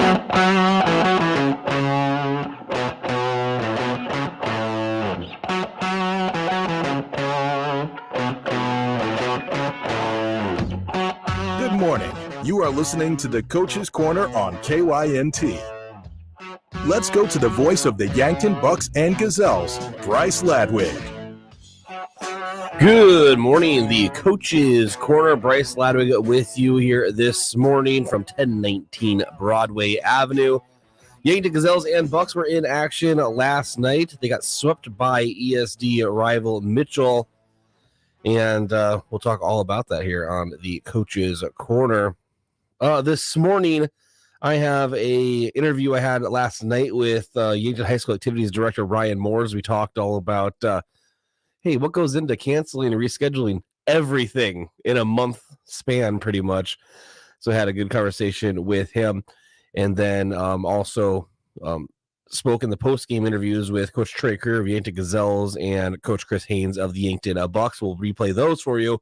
Good morning. You are listening to the Coach's Corner on KYNT. Let's go to the voice of the Yankton Bucks and Gazelles, Bryce Ladwig. Good morning, the Coach's Corner. Bryce Ladwig with you here this morning from 1019 Broadway Avenue. Yankton Gazelles and Bucks were in action last night. They got swept by ESD rival Mitchell, and we'll talk all about that here on the Coach's Corner. This morning, I have a interview I had last night with Yankton High School Activities Director Ryan Moores. We talked all about, hey, what goes into canceling and rescheduling everything in a month span, pretty much. So I had a good conversation with him. And then also spoke in the post-game interviews with Coach Trey Kerr of Yankton Gazelles and Coach Chris Haynes of the Yankton Bucks. We'll replay those for you.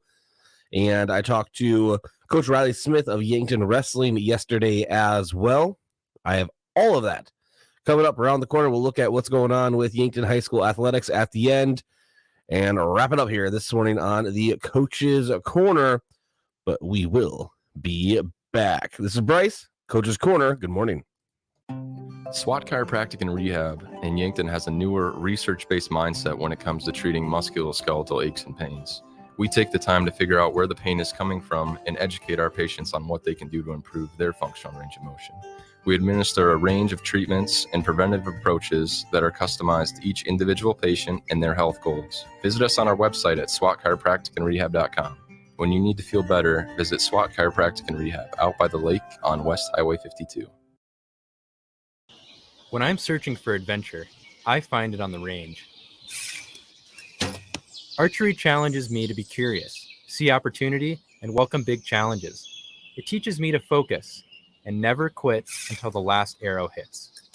And I talked to Coach Riley Smith of Yankton Wrestling yesterday as well. I have all of that coming up around the corner. We'll look at what's going on with Yankton High School athletics at the end and wrap it up here this morning on the Coach's Corner. But we will be back. This is Bryce, Coach's Corner. Good morning. SWAT Chiropractic and Rehab in Yankton has a newer research-based mindset when it comes to treating musculoskeletal aches and pains. We take the time to figure out where the pain is coming from and educate our patients on what they can do to improve their functional range of motion. We administer a range of treatments and preventative approaches that are customized to each individual patient and their health goals. Visit us on our website at swatchiropracticandrehab.com. When you need to feel better, visit SWAT Chiropractic and Rehab out by the lake on West Highway 52. When I'm searching for adventure, I find it on the range. Archery challenges me to be curious, see opportunity, and welcome big challenges. It teaches me to focus and never quit until the last arrow hits.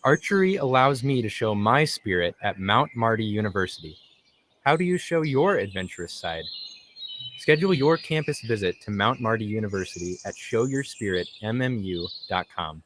Archery allows me to show my spirit at Mount Marty University. How do you show your adventurous side? Schedule your campus visit to Mount Marty University at showyourspiritmmu.com.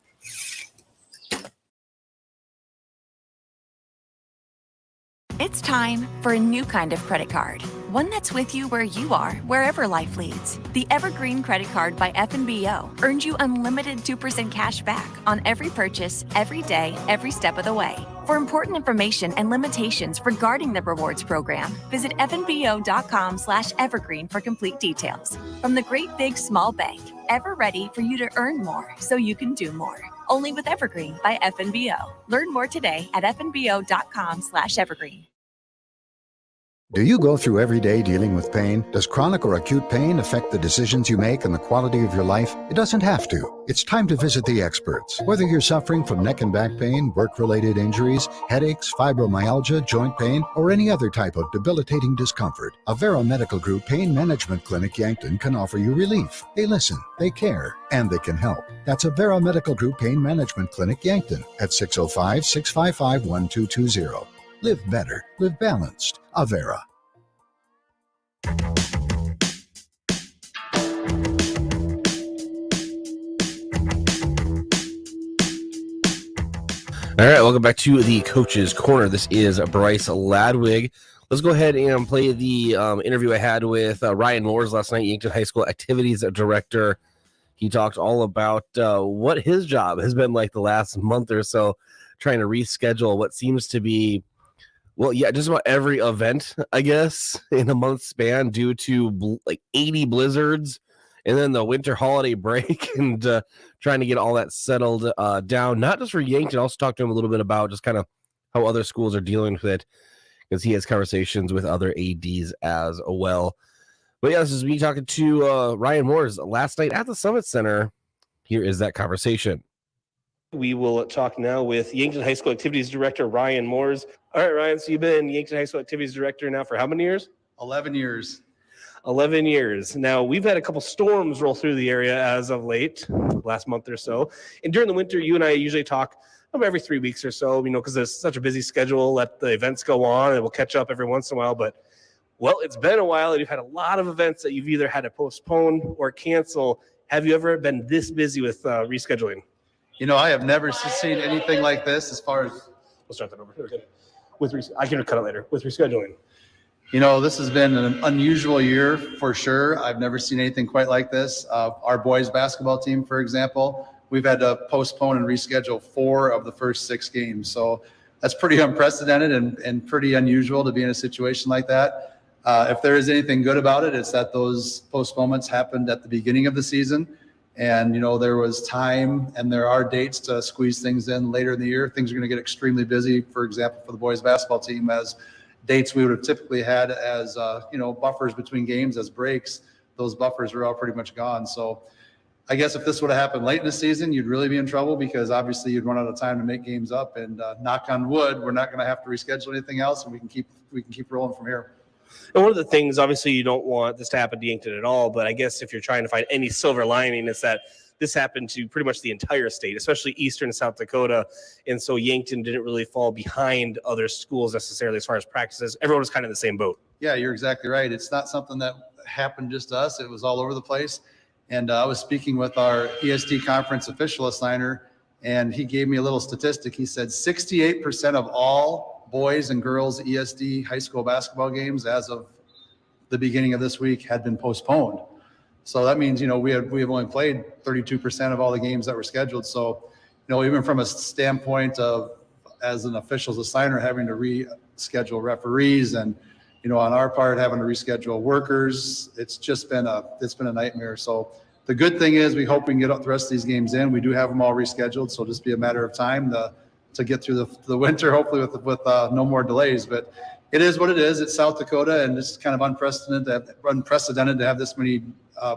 It's time for a new kind of credit card. One that's with you where you are, wherever life leads. The Evergreen Credit Card by FNBO earns you unlimited 2% cash back on every purchase, every day, every step of the way. For important information and limitations regarding the rewards program, visit fnbo.com/evergreen for complete details. From the great big small bank, ever ready for you to earn more so you can do more. Only with Evergreen by FNBO. Learn more today at fnbo.com/evergreen. Do you go through every day dealing with pain? Does chronic or acute pain affect the decisions you make and the quality of your life? It doesn't have to. It's time to visit the experts. Whether you're suffering from neck and back pain, work-related injuries, headaches, fibromyalgia, joint pain, or any other type of debilitating discomfort, Avera Medical Group Pain Management Clinic Yankton can offer you relief. They listen, they care, and they can help. That's Avera Medical Group Pain Management Clinic Yankton at 605-655-1220. Live better, live balanced. Avera. All right, welcome back to the Coach's Corner. This is Bryce Ladwig. Let's go ahead and play the interview I had with Ryan Moores last night, Yankton High School Activities Director. He talked all about what his job has been like the last month or so, trying to reschedule what seems to be, well, yeah, just about every event, I guess, in a month span due to like 80 blizzards and then the winter holiday break and trying to get all that settled down, not just for Yankton. Also talked to him a little bit about just kind of how other schools are dealing with it because he has conversations with other ADs as well. But yeah, this is me talking to Ryan Moores last night at the Summit Center. Here is that conversation. We will talk now with Yankton High School Activities Director Ryan Moores. All right, Ryan, so you've been Yankton High School Activities Director now for how many years? 11 years. 11 years. Now, we've had a couple storms roll through the area as of late, last month or so. And during the winter, you and I usually talk about every 3 weeks or so, you know, because there's such a busy schedule, let the events go on, and we'll catch up every once in a while. But, well, it's been a while, and you've had a lot of events that you've either had to postpone or cancel. Have you ever been this busy with rescheduling? I have never seen anything like this as far as We'll start that over. Good. I can cut it later. With rescheduling. This has been an unusual year for sure. I've never seen anything quite like this. Our boys basketball team, for example, we've had to postpone and reschedule 4 of the first 6 games. So that's pretty unprecedented and pretty unusual to be in a situation like that. If there is anything good about it, it's that those postponements happened at the beginning of the season. And, there was time and there are dates to squeeze things in later in the year. Things are going to get extremely busy, for example, for the boys basketball team, as dates we would have typically had as, buffers between games as breaks. Those buffers are all pretty much gone. So I guess if this would have happened late in the season, you'd really be in trouble because obviously you'd run out of time to make games up. And knock on wood, we're not going to have to reschedule anything else, and we can keep rolling from here. And one of the things, obviously, you don't want this to happen to Yankton at all, but I guess if you're trying to find any silver lining, it's that this happened to pretty much the entire state, especially eastern South Dakota. And so Yankton didn't really fall behind other schools necessarily as far as practices. Everyone was kind of in the same boat. Yeah, you're exactly right. It's not something that happened just to us. It was all over the place. And I was speaking with our ESD conference official assigner, and he gave me a little statistic. He said 68% of all boys and girls ESD high school basketball games as of the beginning of this week had been postponed. So that means, we have only played 32% of all the games that were scheduled. So, even from a standpoint of as an officials assigner having to reschedule referees and, on our part having to reschedule workers, it's been a nightmare. So the good thing is we hope we can get the rest of these games in. We do have them all rescheduled. So it'll just be a matter of time to get through the winter, hopefully with no more delays. But it is what it is. It's South Dakota, and it's kind of unprecedented to have this many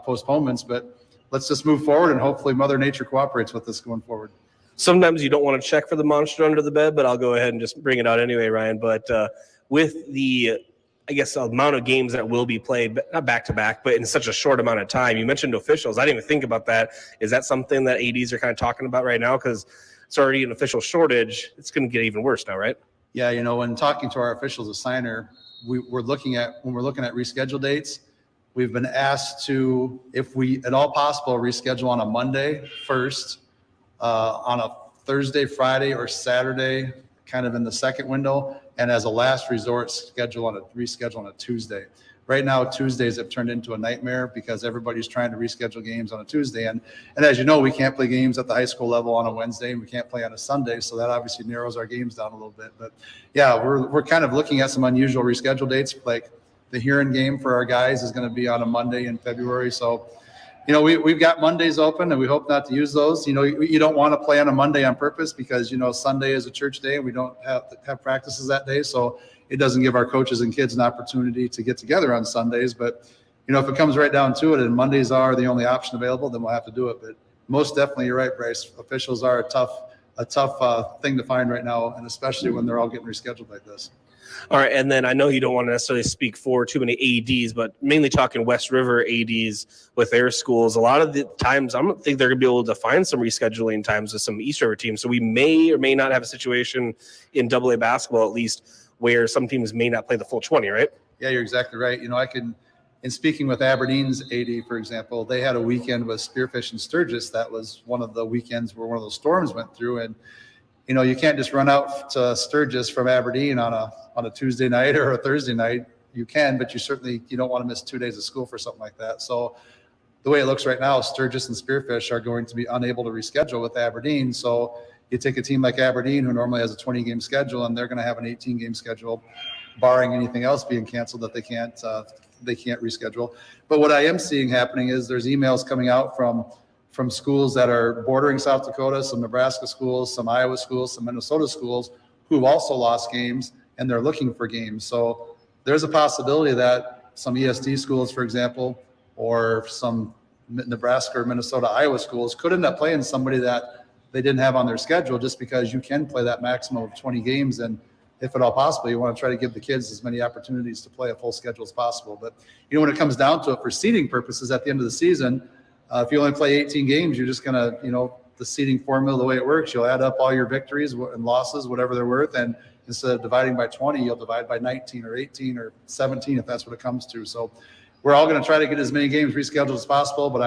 postponements. But let's just move forward, and hopefully Mother Nature cooperates with us going forward. Sometimes you don't want to check for the monster under the bed, but I'll go ahead and just bring it out anyway, Ryan. But with the, I guess, amount of games that will be played, not back-to-back, but in such a short amount of time, you mentioned officials. I didn't even think about that. Is that something that ADs are kind of talking about right now? Because it's already an official shortage. It's going to get even worse now, right? Yeah, when talking to our officials assigner, when we're looking at reschedule dates, we've been asked to, if we at all possible, reschedule on a Monday first, on a Thursday, Friday, or Saturday, kind of in the second window, and as a last resort, reschedule on a Tuesday. Right now, Tuesdays have turned into a nightmare because everybody's trying to reschedule games on a Tuesday. And as you know, we can't play games at the high school level on a Wednesday, and we can't play on a Sunday. So that obviously narrows our games down a little bit. But yeah, we're kind of looking at some unusual reschedule dates. Like the Huron game for our guys is going to be on a Monday in February. So, we've got Mondays open, and we hope not to use those. You don't want to play on a Monday on purpose because, Sunday is a church day and we don't have practices that day. So it doesn't give our coaches and kids an opportunity to get together on Sundays. But, if it comes right down to it and Mondays are the only option available, then we'll have to do it. But most definitely, you're right, Bryce. Officials are a tough thing to find right now, and especially when they're all getting rescheduled like this. All right, and then I know you don't want to necessarily speak for too many ADs, but mainly talking West River ADs with their schools. A lot of the times, I don't think they're going to be able to find some rescheduling times with some East River teams. So we may or may not have a situation in AA basketball, at least, where some teams may not play the full 20, right? Yeah, you're exactly right. In speaking with Aberdeen's AD, for example, they had a weekend with Spearfish and Sturgis. That was one of the weekends where one of those storms went through, and you can't just run out to Sturgis from Aberdeen on a Tuesday night or a Thursday night. You can, but you don't want to miss 2 days of school for something like that. So the way it looks right now, Sturgis and Spearfish are going to be unable to reschedule with Aberdeen. So you take a team like Aberdeen, who normally has a 20-game schedule, and they're going to have an 18-game schedule, barring anything else being canceled that they can't reschedule. But what I am seeing happening is there's emails coming out from schools that are bordering South Dakota, some Nebraska schools, some Iowa schools, some Minnesota schools who've also lost games, and they're looking for games. So there's a possibility that some ESD schools, for example, or some Nebraska or Minnesota, Iowa schools could end up playing somebody that they didn't have on their schedule, just because you can play that maximum of 20 games. And if at all possible, you want to try to give the kids as many opportunities to play a full schedule as possible. But, when it comes down to it, for seeding purposes at the end of the season, if you only play 18 games, you're just going to, the seeding formula, the way it works, you'll add up all your victories and losses, whatever they're worth. And instead of dividing by 20, you'll divide by 19 or 18 or 17, if that's what it comes to. So we're all going to try to get as many games rescheduled as possible, but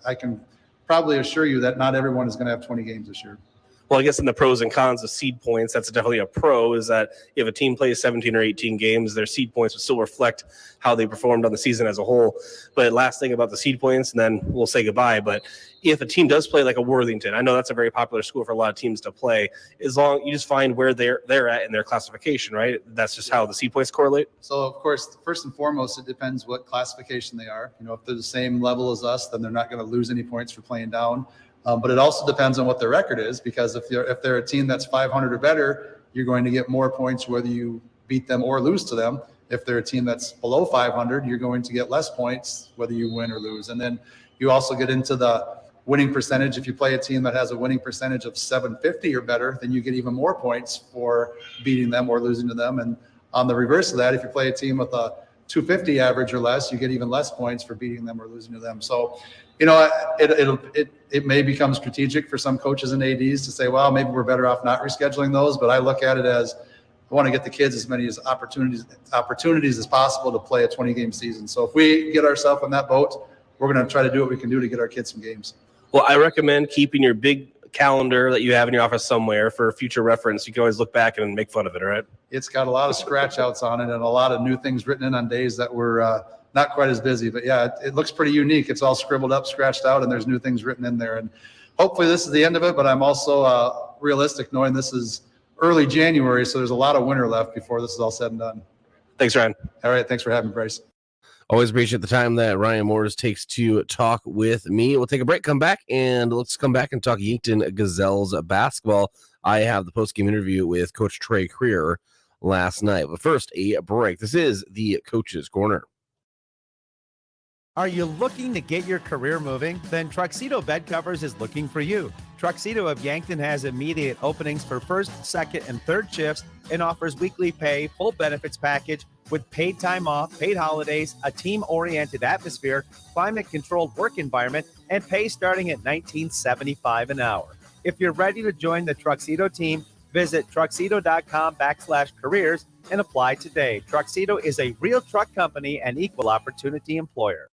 I can probably assure you that not everyone is going to have 20 games this year. Well, I guess in the pros and cons of seed points, that's definitely a pro, is that if a team plays 17 or 18 games, their seed points would still reflect how they performed on the season as a whole. But last thing about the seed points, and then we'll say goodbye. But if a team does play like a Worthington, I know that's a very popular school for a lot of teams to play, as long you just find where they're at in their classification, right? That's just how the seed points correlate. So, of course, first and foremost, it depends what classification they are. You know, if they're the same level as us, then they're not going to lose any points for playing down. But it also depends on what their record is, because if they're a team that's 500 or better, you're going to get more points whether you beat them or lose to them. If they're a team that's below 500, you're going to get less points whether you win or lose. And then you also get into the winning percentage. If you play a team that has a winning percentage of 750 or better, then you get even more points for beating them or losing to them. And on the reverse of that, if you play a team with a 250 average or less, you get even less points for beating them or losing to them. So, you know, it may become strategic for some coaches and ADs to say, well, maybe we're better off not rescheduling those. But I look at it as, I want to get the kids as many opportunities as possible to play a 20-game season. So if we get ourselves in that boat, we're going to try to do what we can do to get our kids some games. Well, I recommend keeping your big calendar that you have in your office somewhere for future reference. You can always look back and make fun of it, all right? It's got a lot of scratch outs on it and a lot of new things written in on days that were not quite as busy. But yeah, it looks pretty unique. It's all scribbled up, scratched out, and there's new things written in there. And hopefully this is the end of it, but I'm also realistic knowing this is early January, so there's a lot of winter left before this is all said and done. Thanks, Ryan. All right, thanks for having me, Bryce. Always appreciate the time that Ryan Moores takes to talk with me. We'll take a break, come back, and let's come back and talk Yankton Gazelles basketball. I have the post-game interview with Coach Trey Creer last night. But first, a break. This is the Coach's Corner. Are you looking to get your career moving? Then Truxedo Bed Covers is looking for you. Truxedo of Yankton has immediate openings for first, second, and third shifts and offers weekly pay, full benefits package with paid time off, paid holidays, a team-oriented atmosphere, climate-controlled work environment, and pay starting at $19.75 an hour. If you're ready to join the Truxedo team, visit truxedo.com/careers and apply today. Truxedo is a real truck company and equal opportunity employer.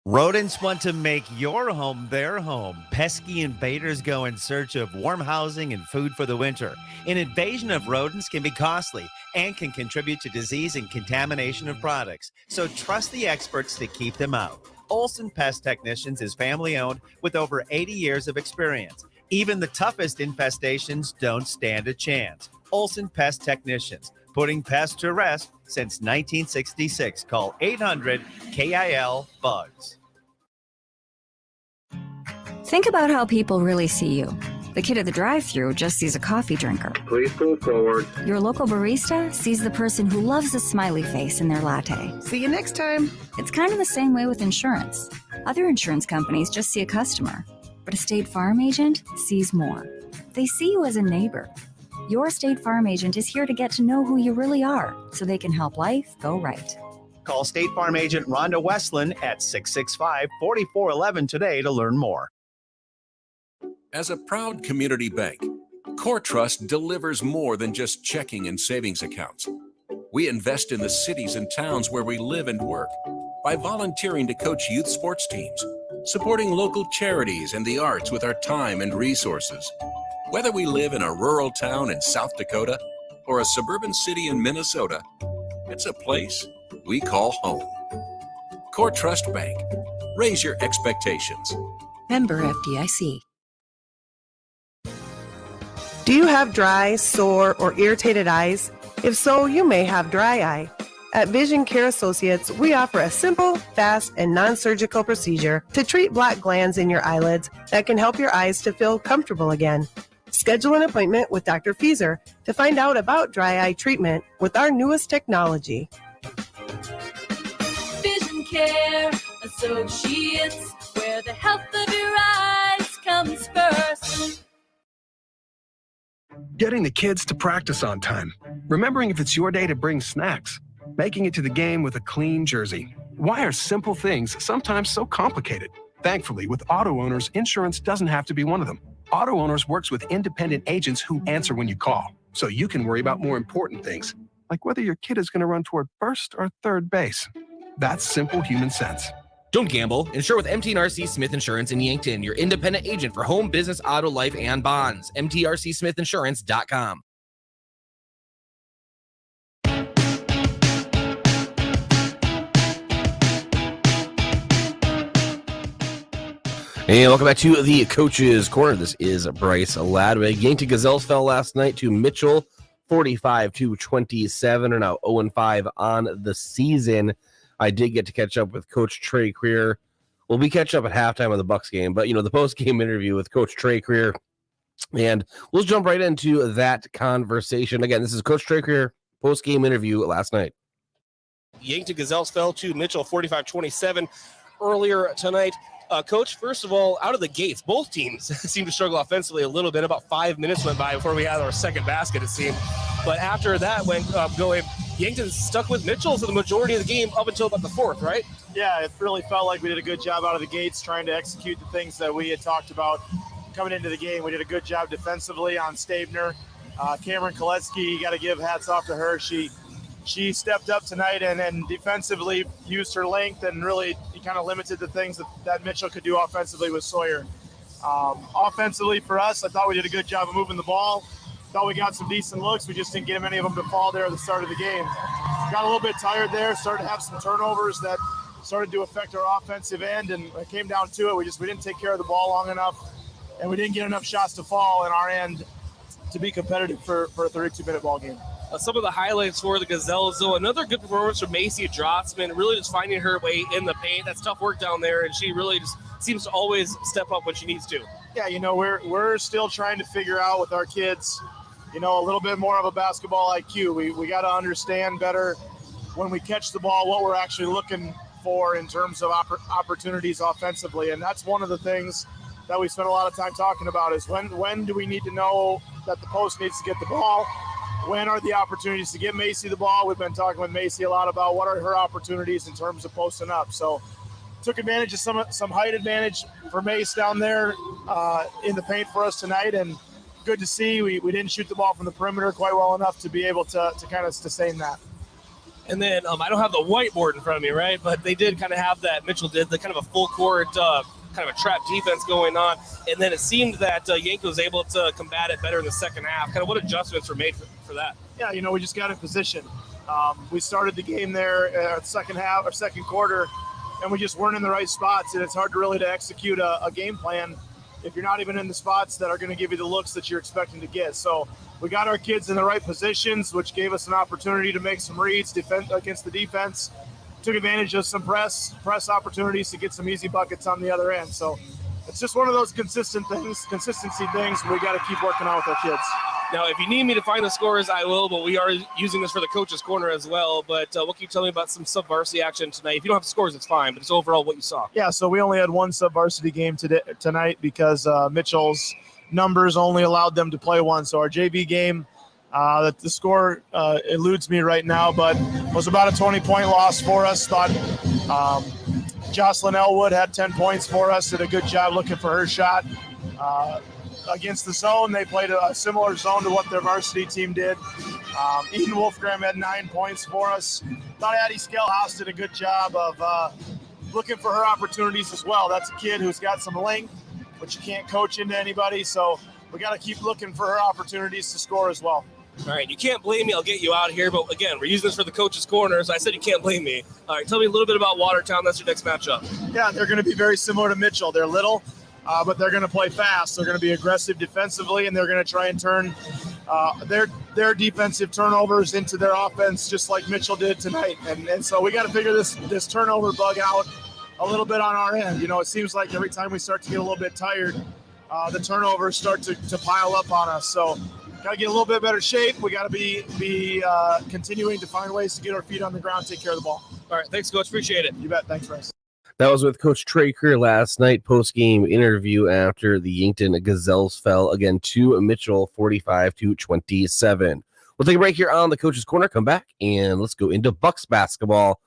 Rodents want to make your home their home. Pesky invaders go in search of warm housing and food for the winter. An invasion of rodents can be costly and can contribute to disease and contamination of products. So trust the experts to keep them out. Olson Pest Technicians is family-owned with over 80 years of experience. Even the toughest infestations don't stand a chance. Olson Pest Technicians, putting pests to rest since 1966. Call 800-KIL-BUGS. Think about how people really see you. The kid at the drive-thru just sees a coffee drinker. Please go forward. Your local barista sees the person who loves a smiley face in their latte. See you next time. It's kind of the same way with insurance. Other insurance companies just see a customer, but a State Farm agent sees more. They see you as a neighbor. Your State Farm agent is here to get to know who you really are so they can help life go right. Call State Farm agent Rhonda Westland at 665-4411 today to learn more. As a proud community bank, Core Trust delivers more than just checking and savings accounts. We invest in the cities and towns where we live and work by volunteering to coach youth sports teams, supporting local charities and the arts with our time and resources. Whether we live in a rural town in South Dakota or a suburban city in Minnesota, it's a place we call home. Core Trust Bank. Raise your expectations. Member FDIC. Do you have dry, sore, or irritated eyes? If so, you may have dry eye. At Vision Care Associates, we offer a simple, fast, and non-surgical procedure to treat black glands in your eyelids that can help your eyes to feel comfortable again. Schedule an appointment with Dr. Fieser to find out about dry eye treatment with our newest technology. Vision Care Associates, where the health of your eyes comes first. Getting the kids to practice on time. Remembering if it's your day to bring snacks. Making it to the game with a clean jersey. Why are simple things sometimes so complicated? Thankfully, with auto owners, insurance doesn't have to be one of them. Auto Owners works with independent agents who answer when you call, so you can worry about more important things, like whether your kid is going to run toward first or third base. That's simple human sense. Don't gamble. Insure with MTRC Smith Insurance in Yankton, your independent agent for home, business, auto, life, and bonds. MTRCSmithInsurance.com. And welcome back to the Coach's Corner. This is Bryce Ladwig. Yankton Gazelles fell last night to Mitchell, 45-27, are now 0-5 on the season. I did get to catch up with Coach Trey Creer. Well, we catch up at halftime of the Bucks game, but, the post-game interview with Coach Trey Creer, and we'll jump right into that conversation. Again, this is Coach Trey Creer, post-game interview last night. Yankton Gazelles fell to Mitchell 45-27 earlier tonight. Coach, first of all, out of the gates, both teams seemed to struggle offensively a little bit. About 5 minutes went by before we had our second basket, it seemed. But after that went going, Yankton stuck with Mitchell for the majority of the game up until about the fourth, right? Yeah, it really felt like we did a good job out of the gates trying to execute the things that we had talked about coming into the game. We did a good job defensively on Stabner. Cameron Koletsky, you got to give hats off to her. She stepped up tonight and defensively used her length and really kind of limited the things that Mitchell could do offensively with Sawyer. Offensively for us, I thought we did a good job of moving the ball. Thought we got some decent looks. We just didn't get many of them to fall there at the start of the game. Got a little bit tired there, started to have some turnovers that started to affect our offensive end, and it came down to it. We didn't take care of the ball long enough, and we didn't get enough shots to fall in our end to be competitive for a 32-minute ball game. Some of the highlights for the Gazelles, though, another good performance from Macy Drotzman, really just finding her way in the paint. That's tough work down there, and she really just seems to always step up when she needs to. Yeah, we're still trying to figure out with our kids, a little bit more of a basketball IQ. We got to understand better when we catch the ball what we're actually looking for in terms of opportunities offensively, and that's one of the things that we spent a lot of time talking about is when do we need to know that the post needs to get the ball. When are the opportunities to give Macy the ball? We've been talking with Macy a lot about what are her opportunities in terms of posting up. So took advantage of some height advantage for Mace down there in the paint for us tonight. And good to see we didn't shoot the ball from the perimeter quite well enough to be able to kind of sustain that. And then I don't have the whiteboard in front of me, right? But they did kind of have that. Mitchell did the kind of a full court kind of a trap defense going on. And then it seemed that Yankton was able to combat it better in the second half. Kind of what adjustments were made for that? Yeah, we just got in position. We started the game there second half or second quarter, and we just weren't in the right spots. And it's hard to execute a game plan if you're not even in the spots that are going to give you the looks that you're expecting to get. So we got our kids in the right positions, which gave us an opportunity to make some reads defense against the defense. Took advantage of some press opportunities to get some easy buckets on the other end. So it's just one of those consistency things we got to keep working on with our kids. Now, if you need me to find the scores, I will, but we are using this for the Coach's Corner as well. But what can you tell me about some sub-varsity action tonight? If you don't have scores, it's fine, but it's overall what you saw. Yeah, so we only had one sub-varsity game tonight because Mitchell's numbers only allowed them to play one. So our JV game, the score eludes me right now, but was about a 20-point loss for us. Thought Jocelyn Elwood had 10 points for us, did a good job looking for her shot. Against the zone, they played a similar zone to what their varsity team did. Eden Wolfgram had 9 points for us. Thought Addie Skellhouse did a good job of looking for her opportunities as well. That's a kid who's got some length, but you can't coach into anybody, so we got to keep looking for her opportunities to score as well. All right, you can't blame me. I'll get you out of here, but again, we're using this for the Coach's Corner, so I said you can't blame me. All right, tell me a little bit about Watertown. That's your next matchup. Yeah, they're going to be very similar to Mitchell. They're little, but they're going to play fast. They're going to be aggressive defensively, and they're going to try and turn their defensive turnovers into their offense, just like Mitchell did tonight. And so we got to figure this turnover bug out a little bit on our end. It seems like every time we start to get a little bit tired, the turnovers start to pile up on us. So got to get a little bit better shape. We got to be continuing to find ways to get our feet on the ground, take care of the ball. All right, thanks, Coach. Appreciate it. You bet. Thanks, Bryce. That was with Coach Trey Creer last night, post-game interview after the Yankton Gazelles fell again to Mitchell, 45-27. We'll take a break here on the Coach's Corner. Come back, and let's go into Bucks basketball.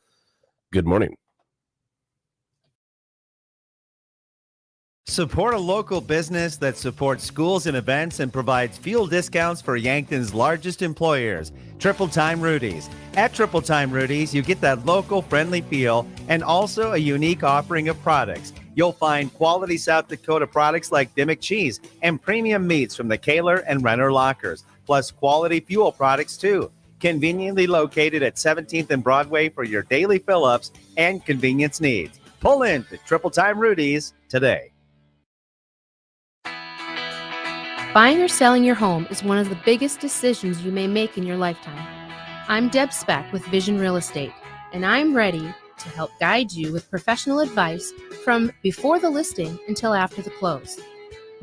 Good morning. Support a local business that supports schools and events and provides fuel discounts for Yankton's largest employers, Triple Time Rudy's. At Triple Time Rudy's, you get that local friendly feel and also a unique offering of products. You'll find quality South Dakota products like Dimmick cheese and premium meats from the Kaler and Renner lockers, plus quality fuel products too. Conveniently located at 17th and Broadway for your daily fill-ups and convenience needs. Pull in to Triple Time Rudy's today. Buying or selling your home is one of the biggest decisions you may make in your lifetime. I'm Deb Speck with Vision Real Estate, and I'm ready to help guide you with professional advice from before the listing until after the close.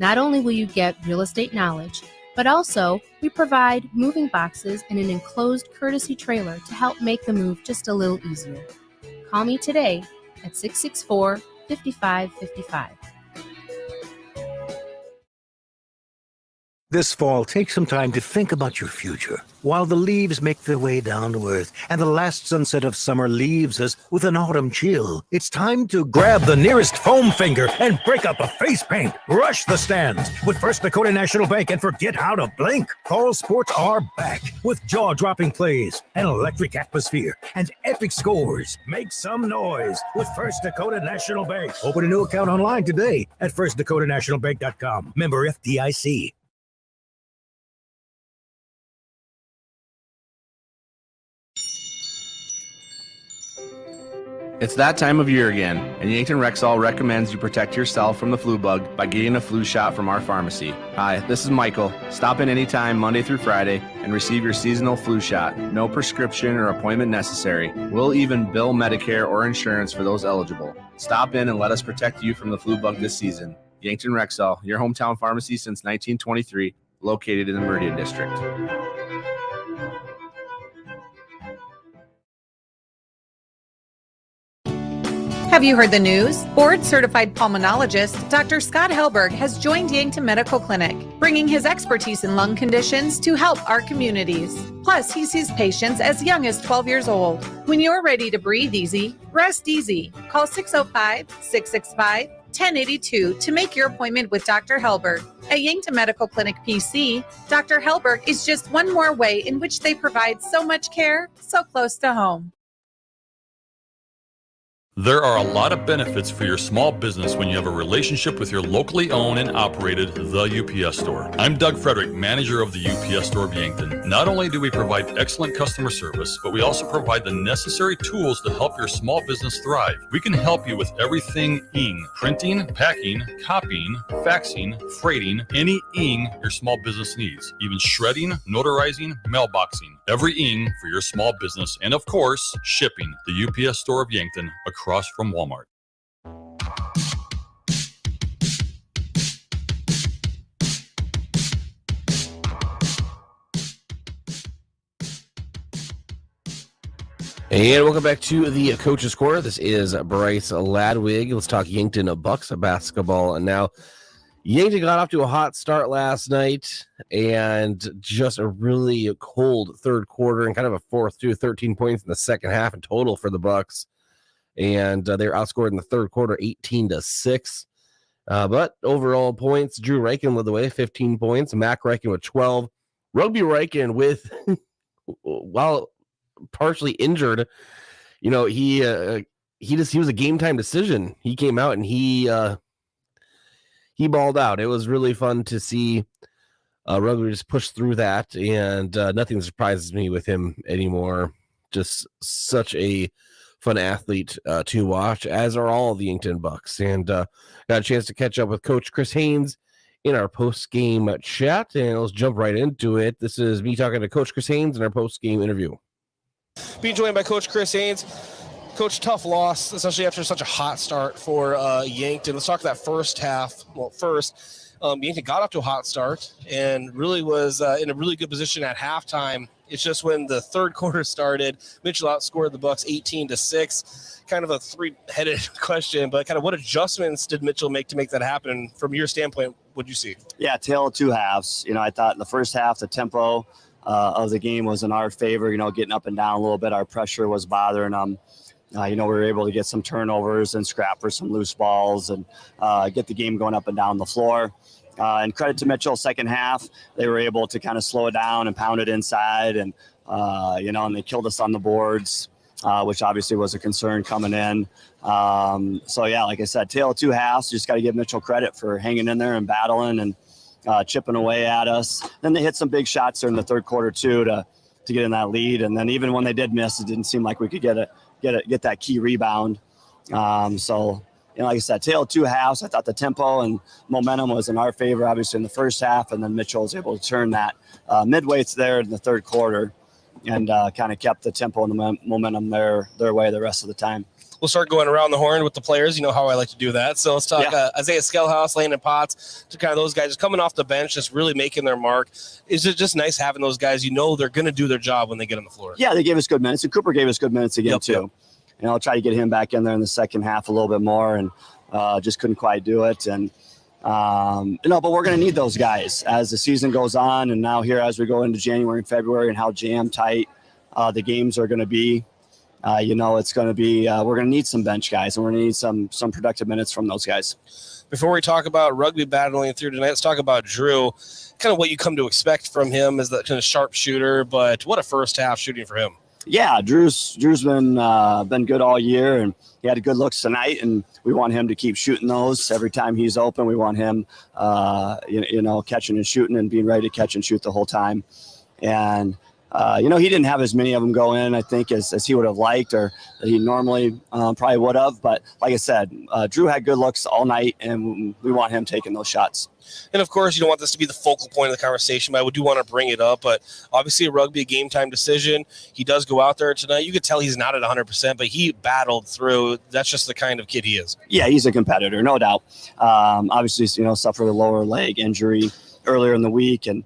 Not only will you get real estate knowledge, but also we provide moving boxes and an enclosed courtesy trailer to help make the move just a little easier. Call me today at 664-5555. This fall, take some time to think about your future while the leaves make their way down to earth and the last sunset of summer leaves us with an autumn chill. It's time to grab the nearest foam finger and break out the face paint. Rush the stands with First Dakota National Bank and forget how to blink. Fall sports are back with jaw-dropping plays, an electric atmosphere, and epic scores. Make some noise with First Dakota National Bank. Open a new account online today at firstdakotanationalbank.com. Member FDIC. It's that time of year again, and Yankton Rexall recommends you protect yourself from the flu bug by getting a flu shot from our pharmacy. Hi, this is Michael. Stop in anytime Monday through Friday and receive your seasonal flu shot. No prescription or appointment necessary. We'll even bill Medicare or insurance for those eligible. Stop in and let us protect you from the flu bug this season. Yankton Rexall, your hometown pharmacy since 1923, located in the Meridian District. Have you heard the news? Board-certified pulmonologist Dr. Scott Helberg has joined Yankton Medical Clinic, bringing his expertise in lung conditions to help our communities. Plus, he sees patients as young as 12 years old. When you're ready to breathe easy, rest easy. Call 605-665-1082 to make your appointment with Dr. Helberg. At Yankton Medical Clinic PC, Dr. Helberg is just one more way in which they provide so much care so close to home. There are a lot of benefits for your small business when you have a relationship with your locally owned and operated The UPS Store. I'm Doug Frederick, manager of the UPS Store of Yankton. Not only do we provide excellent customer service, but we also provide the necessary tools to help your small business thrive. We can help you with everything ing, printing, packing, copying, faxing, freighting, any ing your small business needs, even shredding, notarizing, mailboxing. Every ing for your small business, and of course, shipping. The UPS Store of Yankton, across from Walmart. And welcome back to the Coach's Corner. This is Bryce Ladwig. Let's talk Yankton Bucks basketball. And now Yankton got off to a hot start last night and just a really cold third quarter and kind of a fourth through 13 points in the second half in total for the Bucks. And they were outscored in the third quarter 18-6. But overall points, Drew Reichen led the way, 15 points. Mac Reichen with 12. Rugby Reichen with, while partially injured, you know, he was a game time decision. He came out and he balled out. It was really fun to see Rugby just push through that, and nothing surprises me with him anymore. Just such a fun athlete to watch, as are all the Yankton Bucks. And got a chance to catch up with Coach Chris Haynes in our post-game chat, and let's jump right into it. This is me talking to Coach Chris Haynes in our post-game interview. Being joined by Coach Chris Haynes. Coach, tough loss, especially after such a hot start for Yankton. Let's talk that first half. Well, first, Yankton got off to a hot start and really was in a really good position at halftime. It's just when the third quarter started, Mitchell outscored the Bucks 18-6. Kind of a three-headed question, but kind of what adjustments did Mitchell make to make that happen? From your standpoint, what did you see? Yeah, tale of two halves. You know, I thought in the first half, the tempo of the game was in our favor, you know, getting up and down a little bit. Our pressure was bothering them. We were able to get some turnovers and scrap for some loose balls and get the game going up and down the floor. And credit to Mitchell, second half, they were able to kind of slow it down and pound it inside. And, and they killed us on the boards, which obviously was a concern coming in. Like I said, tale of two halves. Just got to give Mitchell credit for hanging in there and battling and chipping away at us. Then they hit some big shots there in the third quarter, too, to get in that lead. And then even when they did miss, it didn't seem like we could get that key rebound. Like I said, tale of two halves. I thought the tempo and momentum was in our favor, obviously, in the first half, and then Mitchell was able to turn that midway there in the third quarter and kind of kept the tempo and the momentum their way the rest of the time. We'll start going around the horn with the players. You know how I like to do that. So let's talk Isaiah Skellhouse, Landon Potts, to kind of those guys just coming off the bench, just really making their mark. Is it just nice having those guys? They're going to do their job when they get on the floor. Yeah, they gave us good minutes. And Cooper gave us good minutes again, too. I'll try to get him back in there in the second half a little bit more, and just couldn't quite do it. And, but we're going to need those guys as the season goes on. And now here, as we go into January and February and how jam tight the games are going to be, it's going to be, we're going to need some bench guys, and we're going to need some productive minutes from those guys. Before we talk about rugby battling through tonight, let's talk about Drew, kind of what you come to expect from him as that kind of sharp shooter, but what a first half shooting for him. Yeah, Drew's been good all year, and he had good looks tonight, and we want him to keep shooting those every time he's open. We want him, catching and shooting and being ready to catch and shoot the whole time. And he didn't have as many of them go in, I think, as he would have liked or that he normally probably would have. But like I said, Drew had good looks all night, and we want him taking those shots. And, of course, you don't want this to be the focal point of the conversation, but I do want to bring it up. But obviously a rugby game time decision. He does go out there tonight. You could tell he's not at 100%, but he battled through. That's just the kind of kid he is. Yeah, he's a competitor, no doubt. Obviously, suffered a lower leg injury earlier in the week, and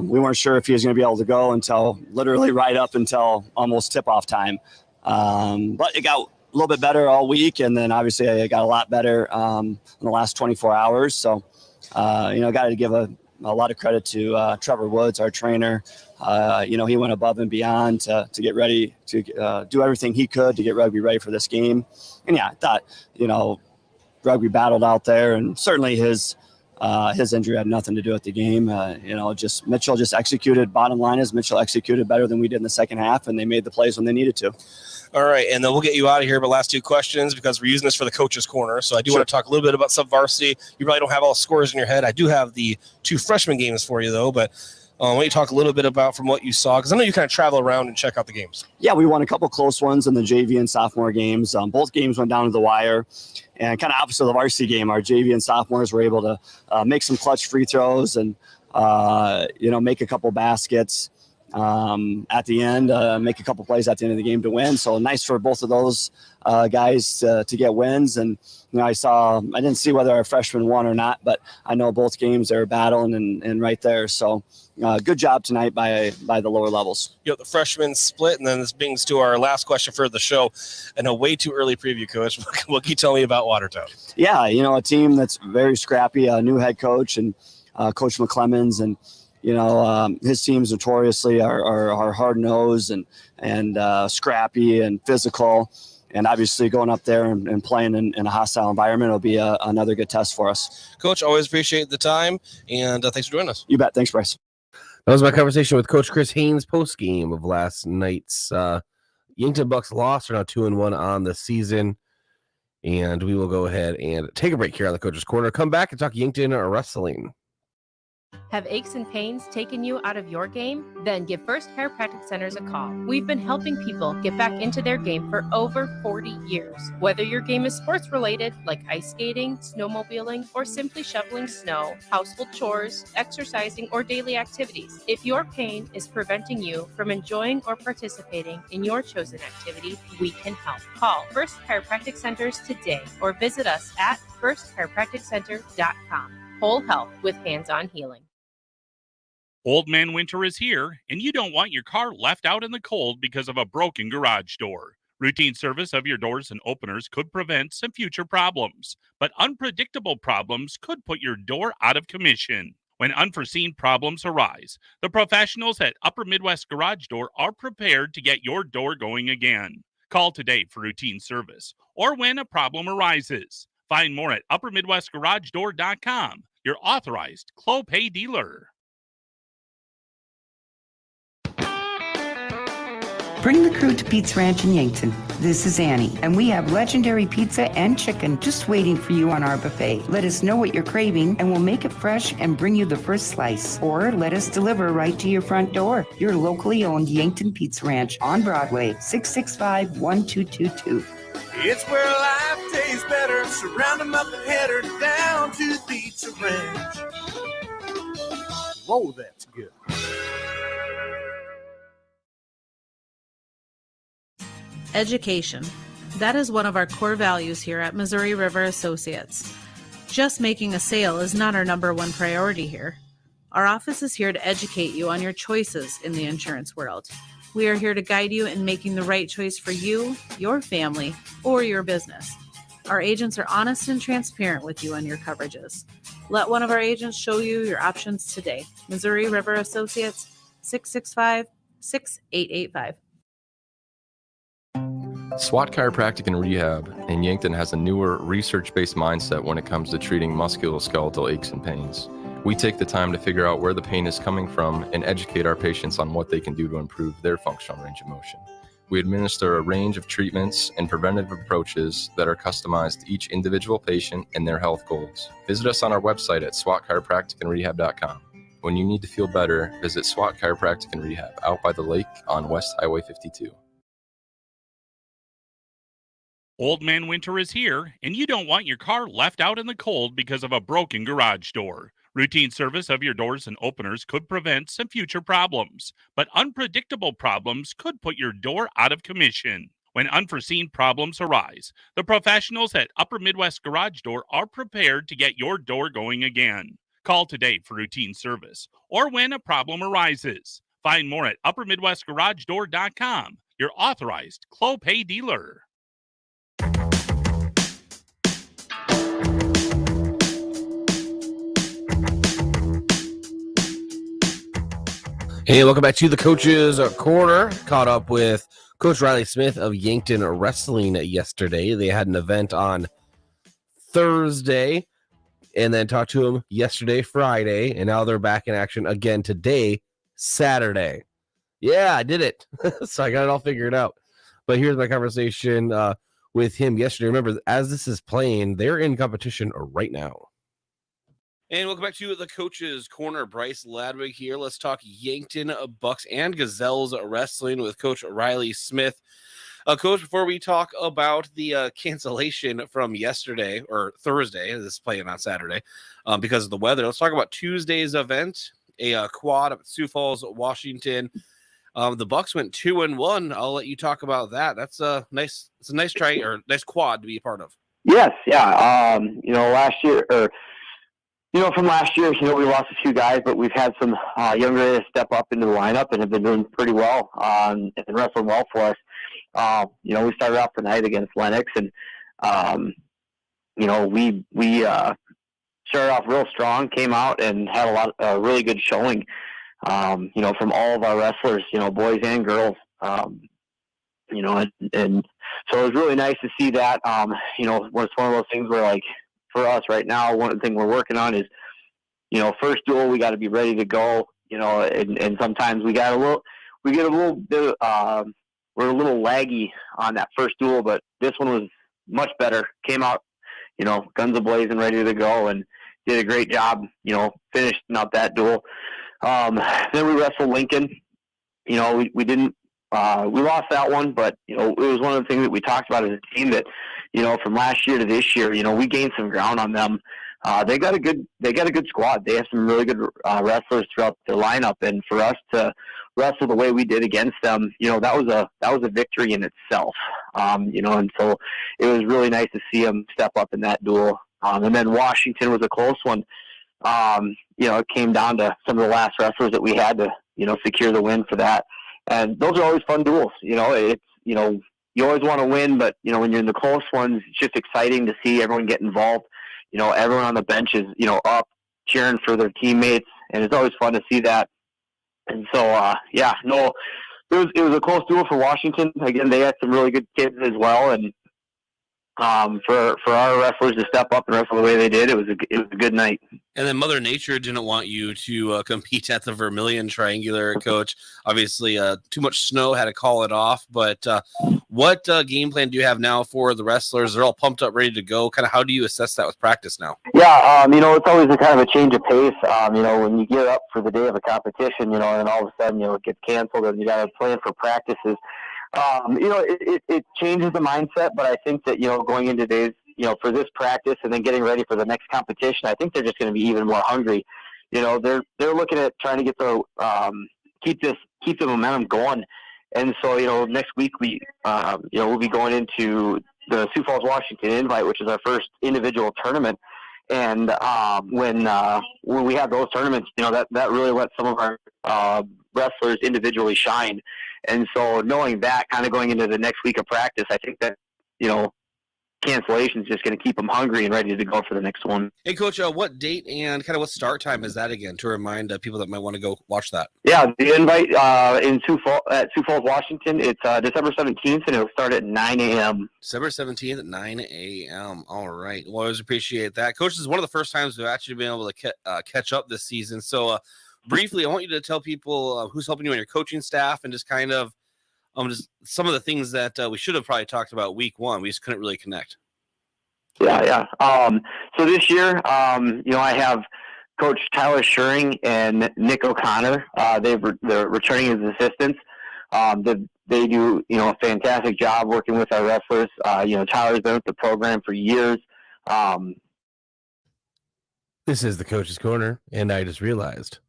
we weren't sure if he was going to be able to go until literally right up until almost tip-off time. But it got a little bit better all week, and then obviously it got a lot better in the last 24 hours. So, got to give a lot of credit to Trevor Woods, our trainer. He went above and beyond to get ready to do everything he could to get rugby ready for this game. And, I thought, rugby battled out there, and certainly his injury had nothing to do with the game. Mitchell just executed. Bottom line is Mitchell executed better than we did in the second half, and they made the plays when they needed to. All right, and then we'll get you out of here, but last two questions because we're using this for the coach's corner. So I do want to talk a little bit about sub-varsity. You probably don't have all the scores in your head. I do have the two freshman games for you, though, but why don't you talk a little bit about from what you saw? Because I know you kind of travel around and check out the games. Yeah, we won a couple close ones in the JV and sophomore games. Both games went down to the wire. And kind of opposite of the varsity game, our JV and sophomores were able to make some clutch free throws and, make a couple baskets at the end, make a couple plays at the end of the game to win. So nice for both of those guys to get wins. And, I didn't see whether our freshmen won or not, but I know both games they were battling and right there. So good job tonight by the lower levels. The freshmen split, and then this brings to our last question for the show, and a way too early preview, Coach. What can you tell me about Watertown? Yeah, a team that's very scrappy, a new head coach and Coach McClemens, and his teams notoriously are hard-nosed and scrappy and physical. And obviously going up there and playing in a hostile environment will be another good test for us. Coach, always appreciate the time, and thanks for joining us. You bet. Thanks, Bryce. That was my conversation with Coach Chris Haynes post-game of last night's Yankton Bucks loss. Are now 2-1 on the season. And we will go ahead and take a break here on the Coach's Corner. Come back and talk Yankton wrestling. Have aches and pains taken you out of your game? Then give First Chiropractic Centers a call. We've been helping people get back into their game for over 40 years. Whether your game is sports related, like ice skating, snowmobiling, or simply shoveling snow, household chores, exercising, or daily activities, if your pain is preventing you from enjoying or participating in your chosen activity, we can help. Call First Chiropractic Centers today or visit us at firstchiropracticcenter.com. Whole health with hands-on healing. Old Man Winter is here, and you don't want your car left out in the cold because of a broken garage door. Routine service of your doors and openers could prevent some future problems, but unpredictable problems could put your door out of commission. When unforeseen problems arise, the professionals at Upper Midwest Garage Door are prepared to get your door going again. Call today for routine service or when a problem arises. Find more at uppermidwestgaragedoor.com, your authorized Clopay dealer. Bring the crew to Pete's Ranch in Yankton. This is Annie, and we have legendary pizza and chicken just waiting for you on our buffet. Let us know what you're craving, and we'll make it fresh and bring you the first slice. Or let us deliver right to your front door. Your locally owned Yankton Pizza Ranch on Broadway, 665-1222. It's where life tastes better. Surround them up and head her down to the Pizza Ranch. Whoa, that's good. Education. That is one of our core values here at Missouri River Associates. Just making a sale is not our number one priority here. Our office is here to educate you on your choices in the insurance world. We are here to guide you in making the right choice for you, your family, or your business. Our agents are honest and transparent with you on your coverages. Let one of our agents show you your options today. Missouri River Associates, 665-6885. SWAT Chiropractic and Rehab in Yankton has a newer research-based mindset when it comes to treating musculoskeletal aches and pains. We take the time to figure out where the pain is coming from and educate our patients on what they can do to improve their functional range of motion. We administer a range of treatments and preventative approaches that are customized to each individual patient and their health goals. Visit us on our website at swatchiropracticandrehab.com. When you need to feel better, visit SWAT Chiropractic and Rehab out by the lake on West Highway 52. Old Man Winter is here, and you don't want your car left out in the cold because of a broken garage door. Routine service of your doors and openers could prevent some future problems, but unpredictable problems could put your door out of commission. When unforeseen problems arise, the professionals at Upper Midwest Garage Door are prepared to get your door going again. Call today for routine service or when a problem arises. Find more at uppermidwestgaragedoor.com, your authorized Clopay dealer. Hey, welcome back to the Coach's Corner. Caught up with Coach Riley Smith of Yankton Wrestling yesterday. They had an event on Thursday and then talked to him yesterday, Friday, and now they're back in action again today, Saturday. Yeah, I did it. So I got it all figured out. But here's my conversation with him yesterday. Remember, as this is playing, they're in competition right now. And welcome back to the Coach's Corner. Bryce Ladwig here. Let's talk Yankton Bucks and Gazelles Wrestling with Coach Riley Smith. Coach, before we talk about the cancellation from yesterday or Thursday, this is playing on Saturday because of the weather, let's talk about Tuesday's event, a quad up at Sioux Falls, Washington. The Bucks went 2-1. I'll let you talk about that. That's a nice try or nice quad to be a part of. Yes, yeah. Last year from last year, we lost a few guys, but we've had some younger guys step up into the lineup and have been doing pretty well and wrestling well for us. We started off the night against Lennox, and we started off real strong, came out and had a really good showing. From all of our wrestlers, boys and girls. And so it was really nice to see that. It's one of those things where, like, for us right now, one thing we're working on is, first duel, we got to be ready to go, and sometimes we get a little bit, we're a little laggy on that first duel, but this one was much better. Came out, guns a-blazing, ready to go, and did a great job, finishing out that duel. Then we wrestled Lincoln. We didn't, we lost that one, but, it was one of the things that we talked about as a team that, from last year to this year, we gained some ground on them. They got a good squad. They have some really good wrestlers throughout their lineup, and for us to wrestle the way we did against them, that was a victory in itself. And so it was really nice to see them step up in that duel. And then Washington was a close one. It came down to some of the last wrestlers that we had to, secure the win for that. And those are always fun duels. It's, you always want to win, but, when you're in the close ones, it's just exciting to see everyone get involved. Everyone on the bench is, up cheering for their teammates, and it's always fun to see that. And so, no it was a close duel for Washington. Again, they had some really good kids as well, and for our wrestlers to step up and wrestle the way they did, it was a good night. And then Mother Nature didn't want you to compete at the Vermilion Triangular, Coach. Obviously, too much snow, had to call it off. But what game plan do you have now for the wrestlers? They're all pumped up, ready to go. Kind of how do you assess that with practice now? Yeah, it's always a kind of a change of pace. When you gear up for the day of a competition, and all of a sudden, it gets canceled and you got to plan for practices. It changes the mindset, but I think that, going into days, for this practice and then getting ready for the next competition, I think they're just going to be even more hungry. They're looking at trying to get the, keep the momentum going. And so, next week we'll be going into the Sioux Falls, Washington Invite, which is our first individual tournament. And when we have those tournaments, that really lets some of our wrestlers individually shine. And so knowing that, kind of going into the next week of practice, I think that, cancellation is just going to keep them hungry and ready to go for the next one. Hey, Coach, what date and kind of what start time is that again, to remind people that might want to go watch that? Yeah, the invite at Sioux Falls, Washington, it's December 17th, and it'll start at 9 a.m. December 17th at 9 a.m. All right. Well, I always appreciate that. Coach, this is one of the first times we've actually been able to catch up this season. So briefly, I want you to tell people who's helping you on your coaching staff and just kind of just some of the things that we should have probably talked about week one. We just couldn't really connect. Yeah. So this year, I have Coach Tyler Schuring and Nick O'Connor. They're returning as assistants. They do, a fantastic job working with our wrestlers. Tyler's been with the program for years. This is the Coach's Corner, and I just realized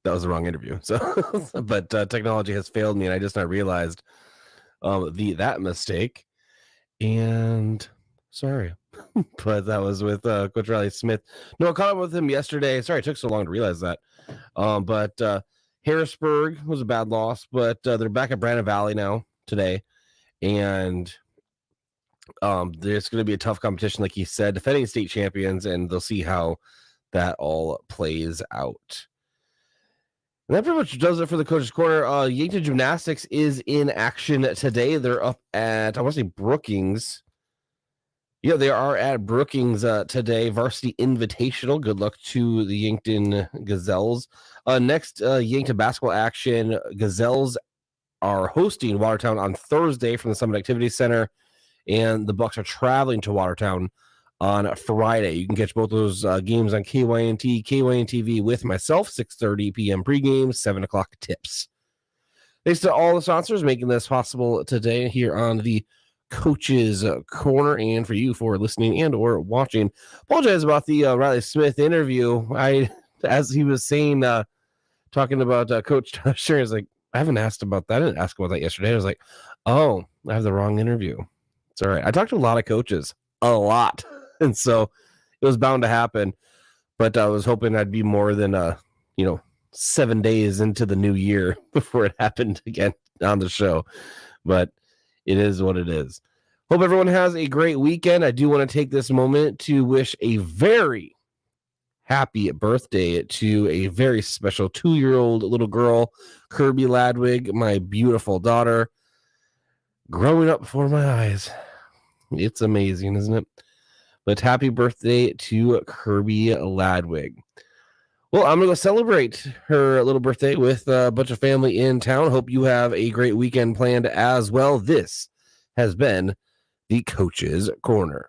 that was the wrong interview. So, but technology has failed me, and I just not realized that mistake. And sorry, but that was with Coach Riley Smith. No, I caught up with him yesterday. Sorry, it took so long to realize that. But Harrisburg was a bad loss, but they're back at Brandon Valley now today, and there's going to be a tough competition, like he said, defending state champions, and they'll see how that all plays out. And that pretty much does it for the Coach's Corner. Yankton Gymnastics is in action today. They're up at, I want to say Brookings. Yeah, they are at Brookings today. Varsity Invitational. Good luck to the Yankton Gazelles. Next, Yankton basketball action. Gazelles are hosting Watertown on Thursday from the Summit Activity Center, and the Bucks are traveling to Watertown on Friday. You can catch both those games on KYNT, KYNT-TV with myself, 6:30 p.m. pregame, 7 o'clock tips. Thanks to all the sponsors making this possible today here on the Coach's Corner, and for you for listening and or watching. Apologize about the Riley Smith interview. As he was saying, talking about Coach Sure, is like, I haven't asked about that. I didn't ask about that yesterday. I was like, oh, I have the wrong interview. It's all right. I talked to a lot of coaches, a lot. And so it was bound to happen, but I was hoping I'd be more than 7 days into the new year before it happened again on the show. But it is what it is. Hope everyone has a great weekend. I do want to take this moment to wish a very happy birthday to a very special 2-year-old little girl, Kirby Ladwig, my beautiful daughter, growing up before my eyes. It's amazing, isn't it? But happy birthday to Kirby Ladwig. Well, I'm going to celebrate her little birthday with a bunch of family in town. Hope you have a great weekend planned as well. This has been the Coach's Corner.